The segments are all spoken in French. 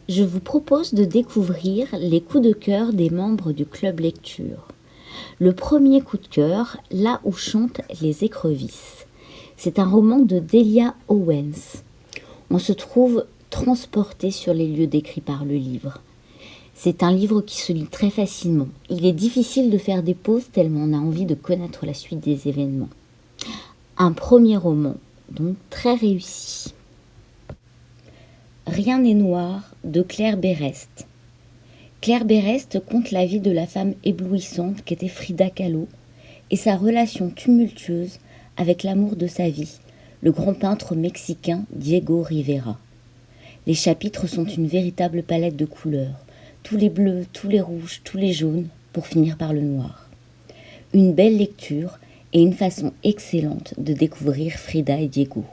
je vous propose de découvrir les coups de cœur des membres du Club Lecture. Le premier coup de cœur, Là où chantent les écrevisses. C'est un roman de Delia Owens. On se trouve transporté sur les lieux décrits par le livre. C'est un livre qui se lit très facilement. Il est difficile de faire des pauses tellement on a envie de connaître la suite des événements. Un premier roman, donc très réussi. Rien n'est noir de Claire Berest. Claire Berest conte la vie de la femme éblouissante qu'était Frida Kahlo et sa relation tumultueuse avec l'amour de sa vie, le grand peintre mexicain Diego Rivera. Les chapitres sont une véritable palette de couleurs, tous les bleus, tous les rouges, tous les jaunes, pour finir par le noir. Une belle lecture et une façon excellente de découvrir Frida et Diego.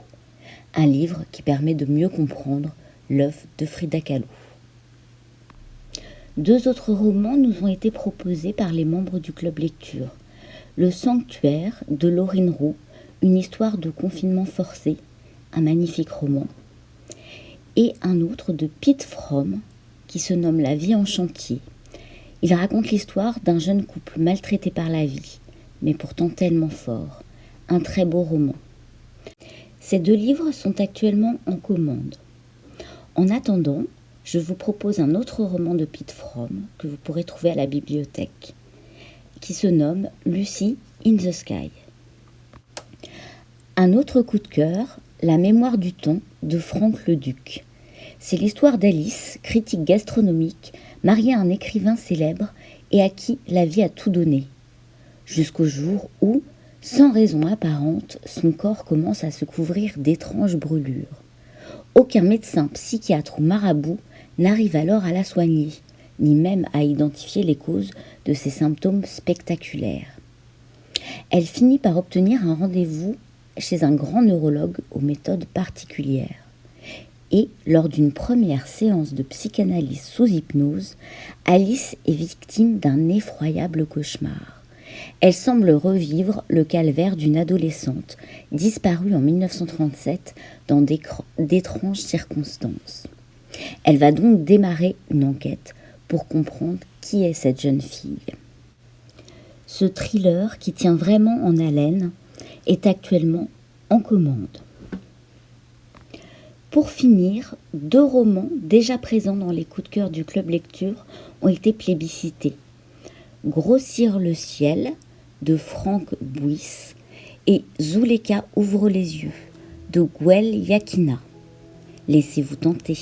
Un livre qui permet de mieux comprendre l'œuvre de Frida Kahlo. Deux autres romans nous ont été proposés par les membres du Club Lecture. Le Sanctuaire de Laurine Roux, une histoire de confinement forcé, un magnifique roman. Et un autre de Pete Fromm, qui se nomme La vie en chantier. Il raconte l'histoire d'un jeune couple maltraité par la vie, mais pourtant tellement fort. Un très beau roman. Ces deux livres sont actuellement en commande. En attendant, je vous propose un autre roman de Pete Fromm que vous pourrez trouver à la bibliothèque, qui se nomme Lucy in the Sky. Un autre coup de cœur, La mémoire du temps de Franck Leduc. C'est l'histoire d'Alice, critique gastronomique, mariée à un écrivain célèbre et à qui la vie a tout donné. Jusqu'au jour où, sans raison apparente, son corps commence à se couvrir d'étranges brûlures. Aucun médecin, psychiatre ou marabout n'arrive alors à la soigner, ni même à identifier les causes de ces symptômes spectaculaires. Elle finit par obtenir un rendez-vous chez un grand neurologue aux méthodes particulières. Et, lors d'une première séance de psychanalyse sous hypnose, Alice est victime d'un effroyable cauchemar. Elle semble revivre le calvaire d'une adolescente disparue en 1937 dans d'étranges circonstances. Elle va donc démarrer une enquête pour comprendre qui est cette jeune fille. Ce thriller, qui tient vraiment en haleine, est actuellement en commande. Pour finir, deux romans déjà présents dans les coups de cœur du Club Lecture ont été plébiscités. Grossir le ciel de Franck Bouis et Zuleka ouvre les yeux de Gouel Yakina. Laissez-vous tenter.